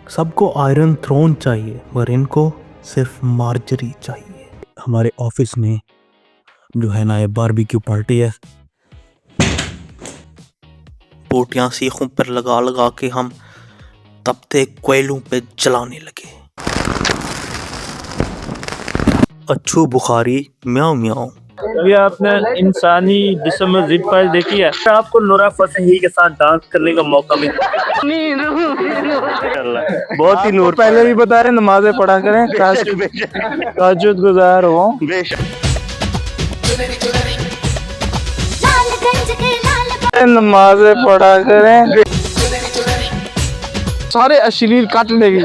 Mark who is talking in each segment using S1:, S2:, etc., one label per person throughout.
S1: सबको iron throne चाहिए मगर इनको सिर्फ मार्जरी चाहिए। हमारे ऑफिस में जो है ना ये बारबेक्यू पार्टी है। बोटियां सीखों पर लगा लगा के हम तपते कोयलों पे जलाने लगे। अच्छू बुखारी म्याऊं म्याऊं।
S2: अभी आपने इंसानी जिस्म में जिद फाइल देखी है। आपको नूरा फतेही के साथ डांस करने का मौका मिला। बहुत ही नूर। पहले भी बता रहे नमाजें पढ़ा करें, ताज्जुद गुजार हो। नमाजें पढ़ा करें, सारे अश्लील काट लेगी।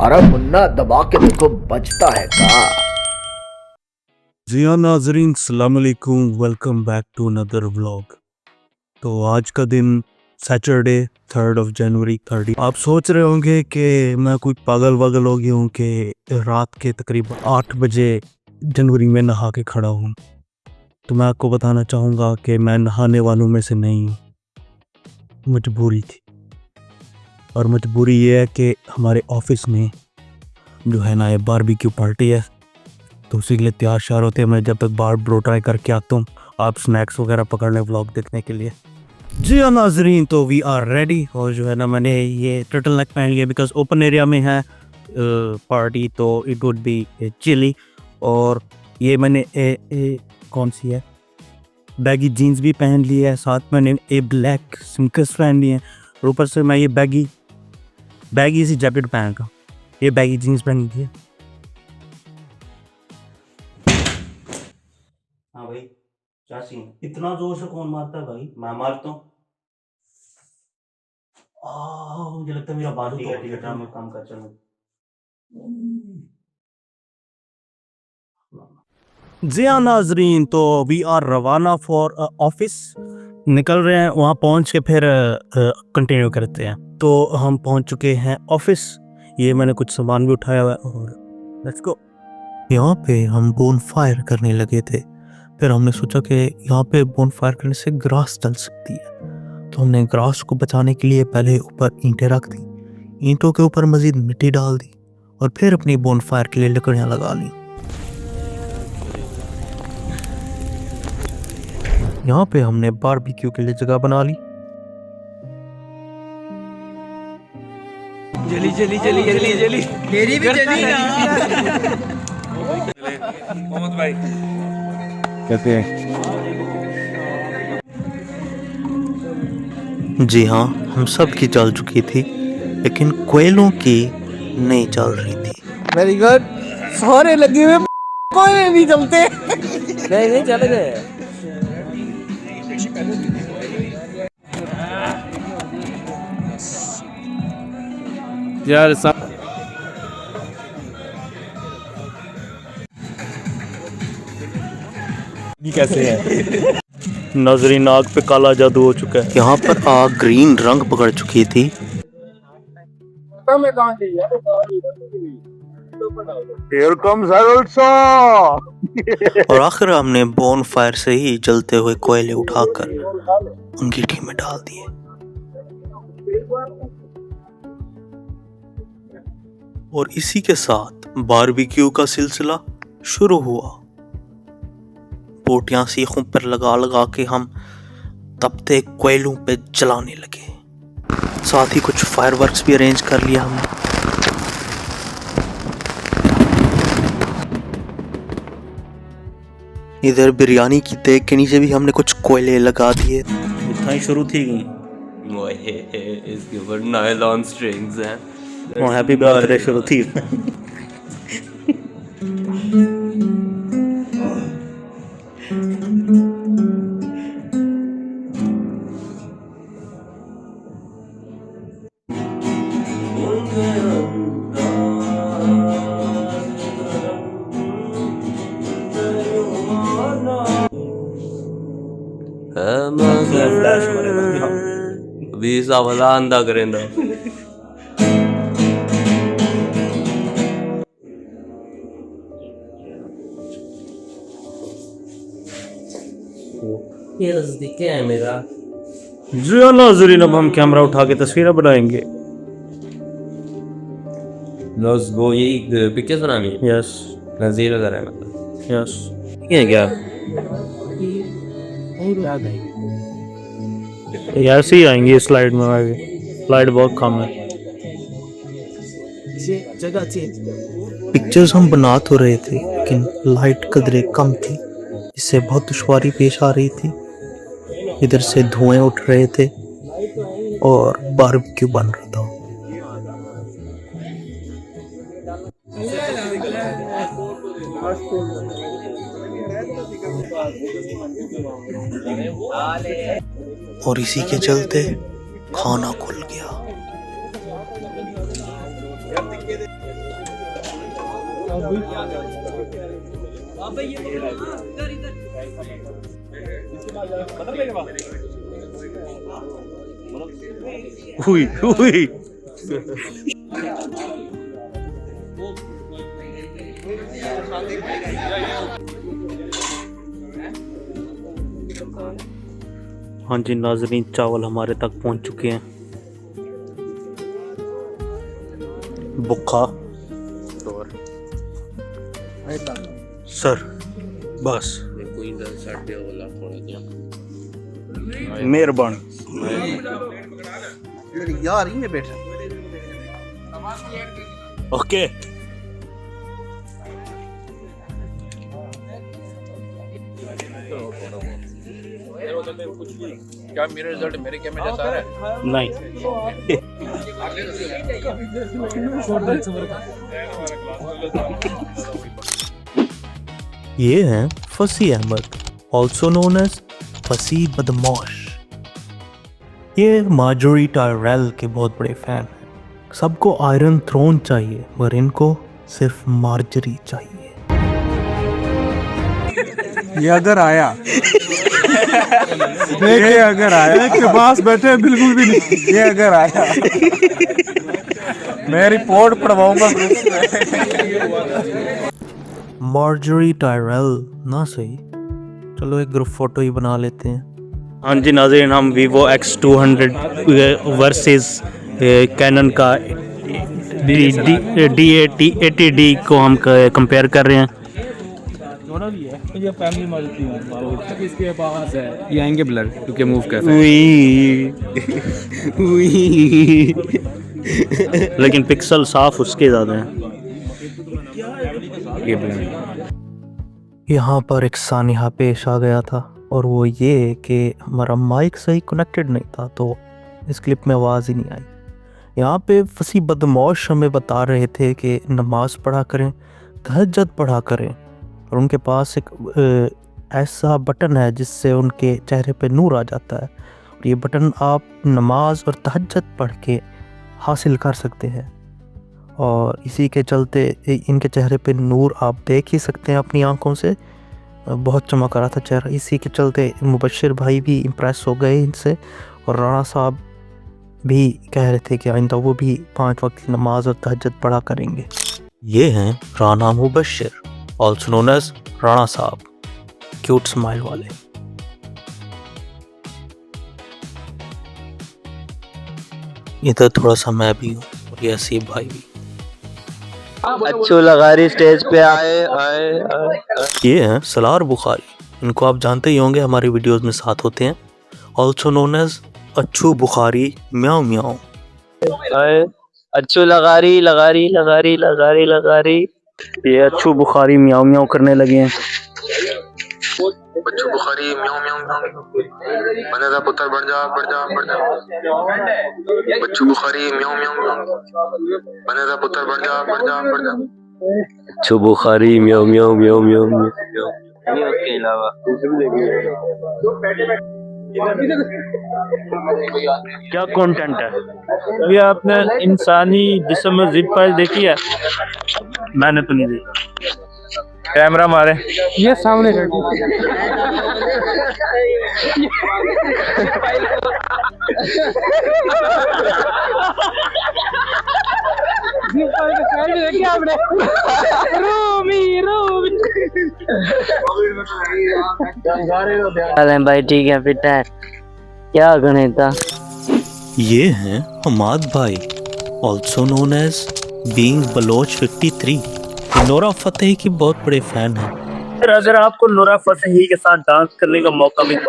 S3: अरे मुन्ना दबा के देखो बचता है का।
S1: जी हाँ नाजरीन, अस्सलाम वालेकुम, welcome back to another vlog. तो आज का दिन सैटरडे 3 जनवरी 30। आप सोच रहे होंगे कि मैं कोई पागल वागल हो गया हूँ कि रात के तकरीबन 8 बजे जनवरी में नहा के खड़ा हूँ। तो मैं आपको बताना चाहूँगा कि मैं नहाने वालों में से नहीं हूँ, मजबूरी थी। और मजबूरी ये है कि हमारे ऑफिस में जो है ना ये बारबेक्यू पार्टी है, तो उसी के लिए तैयार शार होते हैं। मैं जब तक बार ब्रो ट्राई करके आता हूँ, आप स्नैक्स वगैरह पकड़ लें व्लॉग देखने के लिए। जी हाँ नाजरीन, तो वी आर रेडी। और जो है ना मैंने ये टर्टल नेक पहन लिया बिकॉज ओपन एरिया में है पार्टी, तो इट वुड बी चिली। और ये मैंने कौन सी है बैगी जीन्स भी पहन ली है, साथ मैंने ब्लैक स्नीकर्स पहन लिए हैं, और ऊपर से मैं ये बैगी सी जैकेट पहन का, ये बैगी जीन्स पहन ली है। हाँ भाई, क्या सीन? इतना जोर से कौन मारता है भाई? मैं मारता हूँ। मुझे लगता है मेरा बाल ठीक है, मैं काम कर चलूँ। जी हाँ नाजरीन, तो वी आर रवाना फॉर ऑफिस, निकल रहे हैं। वहाँ पहुँच के फिर कंटिन्यू करते हैं। तो हम पहुँच चुके हैं ऑफिस। ये मैंने कुछ सामान भी उठाया हुआ है और लेट्स गो। यहाँ पे हम बोन फायर करने लगे थे। फिर हमने सोचा कि यहाँ पे बोन फायर करने से ग्रास जल सकती है, तो हमने ग्रास को बचाने के लिए पहले ऊपर ईंटें रख दी, ईंटों के ऊपर मजीद मिट्टी डाल दी और फिर अपनी बोन फायर के लिए लकड़ियाँ लगा ली। यहाँ पे हमने बारबेक्यू के लिए जगह बना ली।
S4: जली जली जली जली जली मेरी भी जली ना। मोहम्मद भाई
S2: कहते हैं
S1: जी हाँ, हम सब की जल चुकी थी, लेकिन कोयलों की नहीं जल रही थी।
S2: Very good. सारे लगे हुए, कोई नहीं जमते। नहीं नहीं चले गए यार। ये कैसे है?
S1: नाजरीन, आग पे काला जादू हो चुका है। यहाँ पर आग ग्रीन रंग पकड़ चुकी थी।
S2: Here comes Alonso।
S1: और आखिर हमने बोन फायर से ही जलते हुए कोयले उठाकर अंगीठी में डाल दिए। और इसी के साथ बारबेक्यू का सिलसिला शुरू हुआ। बोटियां सीखों पर लगा लगा के हम तपते कोयलों पे जलाने लगे। साथ ही कुछ फायरवर्क्स भी अरेंज कर लिया हमने। इधर बिरयानी की देग के नीचे भी हमने कुछ कोयले लगा दिए। इतना ही शुरू थी
S4: इसके ऊपर नायलॉन स्ट्रिंग्स हैं।
S1: हैप्पी बर्थडे शुरू थी।
S4: अभी सावला अंदा करेंदा।
S5: देखो, ये नजदीक क्या है मेरा।
S1: जी हाँ नाज़रीन, अब हम कैमरा उठा के तस्वीरें बनाएंगे।
S5: लेट्स गो, यही पिक्चर्स बनानी है।
S1: यस
S5: नज़ीर नजर है मतलब।
S1: यस।
S5: ये क्या?
S1: ऐसे ही आएंगे स्लाइड में आगे, स्लाइड बहुत कम है। पिक्चर्स हम बना तो रहे थे लेकिन लाइट कदरे कम थी, इससे बहुत दुश्वारी पेश आ रही थी। इधर से धुएं उठ रहे थे और बारबेक्यू बन रहा था। और इसी के चलते खाना खुल गया। हुई हुई। हाँ जी नाजरीन, चावल हमारे तक पहुंच चुके हैं। बुखा सर बस मेहरबानी।
S4: यार ही में बैठा
S1: ओके
S6: क्या मेरा रिजल्ट मेरे कैमरे जैसा आ रहा है?
S1: नहीं। ये हैं फसी अहमद, ऑल्सो नोन एज फसी बदमाश। ये मार्जोरी टायरल के बहुत बड़े फैन हैं। सबको आयरन थ्रोन चाहिए मगर इनको सिर्फ मार्जरी चाहिए।
S7: ये अगर आया ये अगर आया के पास बैठे बिल्कुल भी नहीं, ये अगर आया मैं रिपोर्ट पढ़वाऊंगा।
S1: मार्जरी टायरल ना सही, चलो एक ग्रुप फोटो ही बना लेते हैं। हाँ जी नाज़रीन, हम Vivo X200 वर्सेस कैनन का D80D को हम कंपेयर कर रहे हैं।
S7: दोनों भी है, ये फैमिली मल्टी है, इसके पास है, ये आएंगे ब्लर क्योंकि मूव कर
S1: लेकिन पिक्सल साफ उसके ज़्यादा हैं।
S7: ये ब्लर।
S1: यहाँ पर एक सानिहा पेश आ गया था और वो ये कि हमारा माइक सही कनेक्टेड नहीं था तो इस क्लिप में आवाज़ ही नहीं आई। यहाँ पे फसी बदमाश हमें बता रहे थे कि नमाज पढ़ा करें, तहज्जुद पढ़ा करें, और उनके पास एक ऐसा बटन है जिससे उनके चेहरे पे नूर आ जाता है। और ये बटन आप नमाज और तहज्जुद पढ़ के हासिल कर सकते हैं और इसी के चलते इनके चेहरे पे नूर आप देख ही सकते हैं अपनी आंखों से। बहुत चमक रहा था चेहरा, इसी के चलते मुबशिर भाई भी इम्प्रेस हो गए इनसे और राणा साहब भी कह रहे थे कि आइंदा वो भी 5 वक्त की नमाज और तहज्जुद पढ़ा करेंगे। ये हैं Rana Mubashir, also known as Rana साहब, क्यूट स्माइल वाले। इधर थोड़ा सा मैं भी हूँ और ये असीब भाई भी।
S2: अच्छो लगा रही स्टेज पे आए।
S1: ये हैं सलार बुखारी, इनको आप जानते ही होंगे, हमारी वीडियोस में साथ होते हैं। ऑल्सो नोन एज अच्छू बुखारी म्याऊ म्याऊ।
S2: अच्छो लगा रही।
S1: ये अच्छू बुखारी म्याऊ म्याऊ करने लगे हैं।
S6: बच्चों बुखारी म्याऊं म्याऊं म्याऊं बने दा पुत्र बढ़ जा बच्चों बुखारी म्याऊं म्याऊं म्याऊं बने दा पुत्र बढ़ जा
S5: अच्छो बुखारी म्याऊ म्याऊ म्याऊ म्याऊ म्याऊ।
S2: उसके अलावा
S1: क्या कंटेंट है?
S2: अभी आपने इंसानी जिस्म में जिप फाइल देखी है?
S1: मैंने तो नहीं देखी।
S2: कैमरा मारे
S7: ये सामने
S8: भाई ठीक है फिट है क्या गणिता
S1: ये हैं हमाद भाई, also known as being Baloch 53। Nora Fatehi की बहुत बड़े फैन हैं।
S2: अगर आपको नूरा फतेही के साथ डांस करने का मौका मिले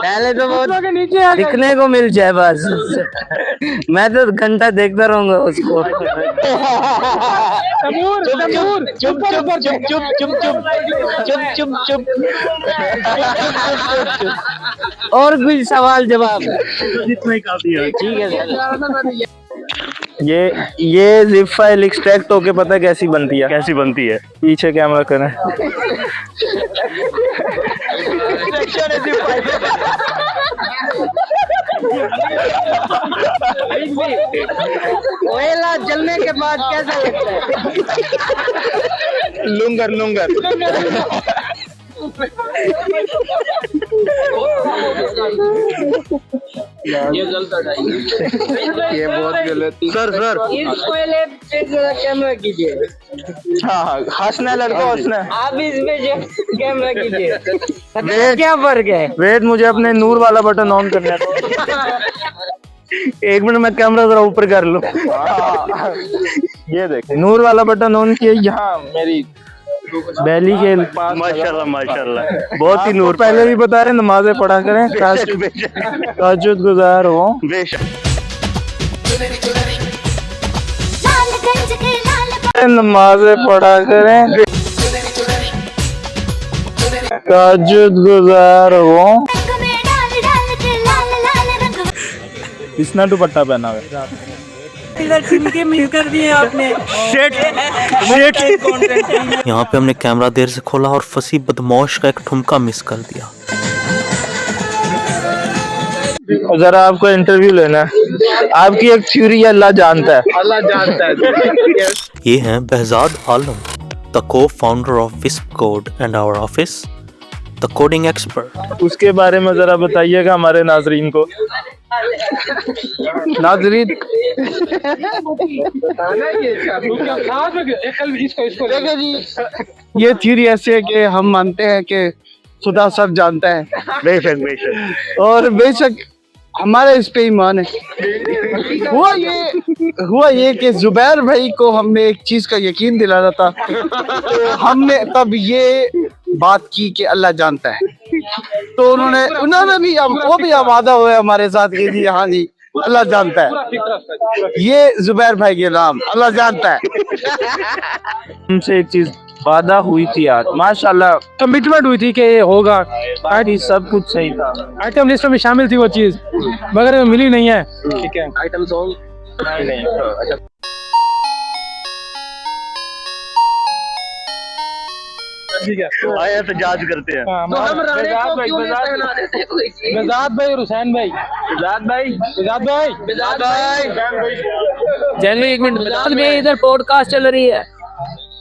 S8: पहले तो बहुत दिखने को मिल जाए बस मैं तो घंटा देखता रहूंगा उसको चुप चुप चुप चुप चुप चुप चुप चुप चुप चुप और कुछ सवाल जवाब
S2: जितने काफी है।
S8: ठीक है सर।
S2: ये जिप फाइल एक्सट्रैक्ट होके पता है कैसी बनती है? कैसी बनती है? पीछे कैमरा करें।
S8: कोयला जलने के बाद कैसा लगता है?
S2: लुंगर लुंगर ये बहुत गलत। सर
S8: इस कोयले पे जरा कैमरा कीजिए।
S2: हाँ हंसना लड़को हंसना।
S8: आप इसमें कैमरा कीजिए। क्या फर्क है?
S2: वेट मुझे अपने नूर वाला बटन ऑन करना है। एक मिनट मैं कैमरा जरा ऊपर कर लूं। ये देख नूर वाला बटन ऑन किया यहाँ मेरी बैली के पास। माशाल्लाह माशाल्लाह बहुत ही नूर। पहले भी बता रहे नमाजें पढ़ा करें, ताज्जुद गुजार हो। नमाजें पढ़ा करें, ताज्जुद गुजार हो। इसना दुपट्टा पहना हुआ
S8: मिस कर दिए आपने।
S1: यहाँ पे हमने कैमरा देर से खोला और फंसी बदमाश का एक ठुमका मिस कर दिया।
S2: जरा आपको इंटरव्यू लेना है। आपकी एक थ्योरी अल्लाह जानता है। अल्लाह जानता है।
S1: ये हैं behzad Alam, the co-founder of Wisp Code and our office, the coding expert।
S2: उसके बारे में जरा बताइएगा हमारे नाजरीन को। नाजरीन
S7: ये थ्योरी ऐसे है कि हम मानते हैं कि खुदा सब जानता है,
S2: बेशक बेशक।
S7: और बेशक हमारा इस पे ईमान है। हुआ ये कि जुबैर भाई को हमने एक चीज का यकीन दिलाना था, तो हमने तब ये बात की कि अल्लाह जानता है। तो उन्होंने भी वो भी वादा हुआ हमारे साथ कि जी हाँ जी अल्लाह जानता है। ये जुबैर भाई के नाम अल्लाह जानता है।
S2: हमसे एक चीज वादा हुई थी आज, माशाल्लाह
S7: कमिटमेंट हुई थी कि ये होगा,
S2: सब कुछ सही था।
S7: आइटम लिस्ट में शामिल थी वो चीज, मगर मिली नहीं है।
S2: ठीक है आइटम सॉन्ग नहीं। आया तो जांच करते हैं।
S8: तो हम राणे को क्यों नहीं पहना देते?
S7: बेजाद भाई और हुसैन भाई।
S8: जैन एक मिनट, बेजाद भाई इधर पॉडकास्ट चल रही है।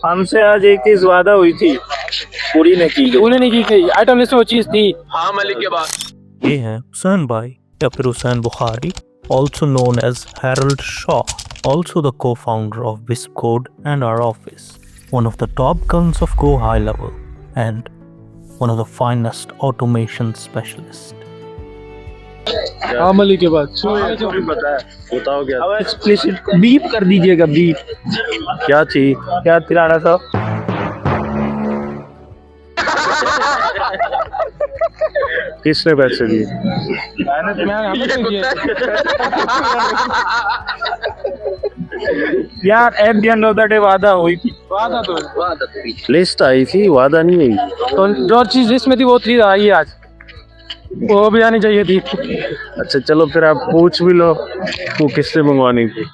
S2: हमसे आज एक चीज वादा हुई थी, पूरी नहीं की।
S7: उन्हें नहीं की, आइटम लिस्ट में वो चीज थी।
S6: हाँ मलिक के बाद
S1: ये हैं हुसैन भाई या फिर Hussain Bukhari, also known as Harold Shaw, also the co-founder of Wisp Code and our office, one of the top guns of Go high level and one of the finest automation specialists.
S7: आमली के बाद
S2: पता है, बताओ क्या? अब एक्सप्लिसिट बीप कर दीजिएगा, beep. क्या चाहिए? क्या तिराना साहब? किसने पैसे दिए? यार at the end of the day वादा हुई थी। लिस्ट आई थी, वादा नहीं हुई।
S7: तो जो चीज लिस्ट में थी वो थी आई आज, वो भी आनी चाहिए थी।
S2: अच्छा चलो फिर आप पूछ भी लो वो किससे मंगवानी थी।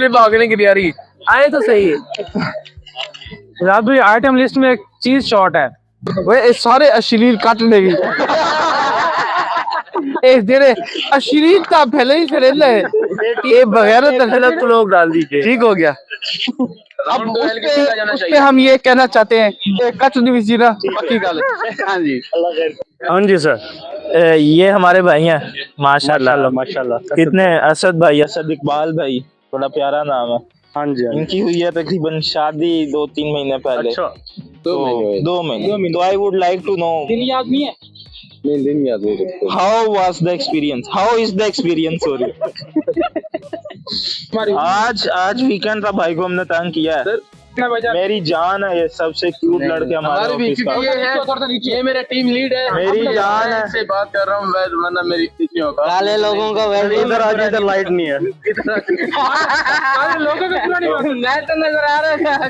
S7: भागने की तैयारी आए तो सही है। रात भाई आइटम लिस्ट में एक चीज शॉर्ट है, वो सारे अश्लील काट लेगी। अश्लील का पहले ही फिर ये बगैर तो लोग डाल दीजिए। ठीक हो गया। अब उस पे हम ये कहना चाहते हैं कि कच नहीं जीना पक्की गल है। हाँ जी
S2: हाँ जी सर, ये हमारे भाई हैं माशाल्लाह माशाल्लाह। कितने असद भाई, असद इकबाल भाई, बड़ा प्यारा नाम है। हाँ जी इनकी हुई है तकरीबन शादी 2-3 महीने पहले। अच्छा, तो 2 महीने। तो I would like to know, दिन याद नहीं है? नहीं, दिन याद नहीं। How was the experience, how is the experience? Sorry आज वीकेंड था, भाई को हमने तंग किया है। मेरी जान है, ये सबसे क्यूट लड़के हमारे ऑफिस का।
S7: ये मेरा टीम लीड है,
S2: मेरी जान है।
S7: से बात कर रहा हूँ मैं, वरना मेरी
S8: काले लोगों का वेलकम।
S2: इधर आज इधर लाइट नहीं है।
S8: मैं तो नजर आ रहा था।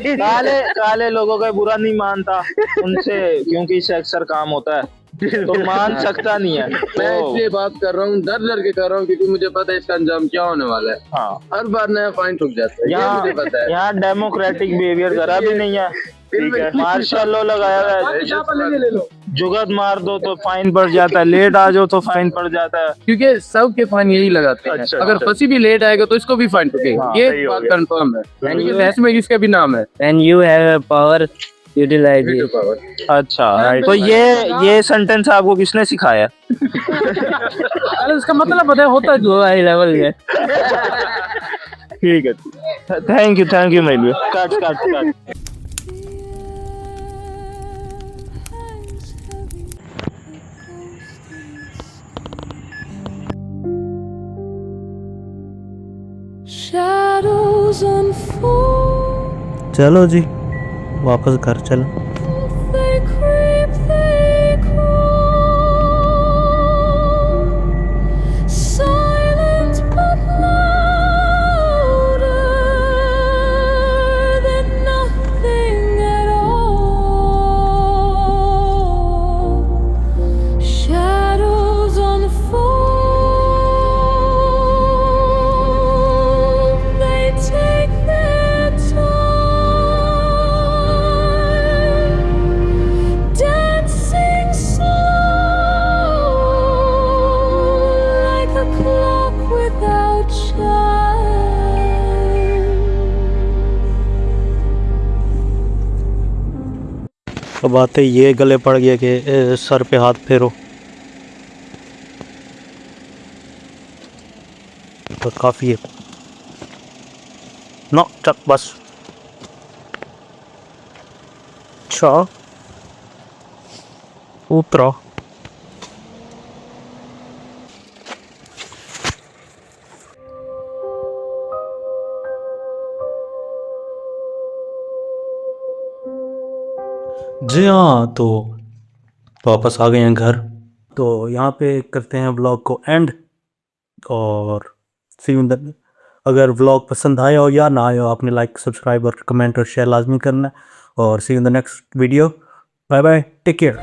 S2: काले लोगों का बुरा नहीं मानता उनसे, क्योंकि इससे अक्सर काम होता है तो मान सकता नहीं है।
S7: मैं इसलिए बात कर रहा हूँ, डर के कर रहा हूँ, क्योंकि मुझे पता है इसका अंजाम क्या होने वाला है।
S2: हाँ,
S7: हर बार नया फाइन ठुक जाता है, ये मुझे पता है।
S2: यहाँ डेमोक्रेटिक बिहेवियर जरा भी नहीं है। ठीक है, मार्शल लॉ लगाया हुआ है, जुगत मार दो तो फाइन पड़ जाता है, लेट आ जाओ तो फाइन पड़ जाता है।
S7: क्योंकि सब के फाइन यही लगाते हैं।
S2: अच्छा,
S7: अगर फंसी भी लेट आएगा तो इसको भी फाइन ठुकेगा।
S2: हाँ,
S7: ये
S2: सही हो
S7: बात
S2: गया।
S7: कंफर्म है, क्योंकि बहस में इसका भी नाम है।
S8: And you have power, utilize it.
S2: अच्छा, तो ये सेंटेंस आपको किसने सिखाया?
S8: अरे उसका मतलब पता है, होता जो हाई लेवल है।
S2: ठीक है, थैंक यू मेरे लिए। कट।
S9: Shadows unfold,
S1: चलो जी वापस घर चलो।
S9: they creep, they crawl, silent but louder than nothing at all. Shadows unfold, they take their time, dancing slow like a clock without chime.
S1: अब आते ये गले पड़ गया कि सर पे हाथ फेरो, तो काफ़ी है ना। चक बस। अच्छा उतरा। जी हाँ, तो वापस आ गए हैं घर। तो यहाँ पे करते हैं व्लॉग को एंड, और सी यू इन द, अगर व्लॉग पसंद आया हो या ना आया हो, आपने लाइक, सब्सक्राइब और कमेंट और शेयर लाजमी करना है। और see you in the next video. Bye bye, take care.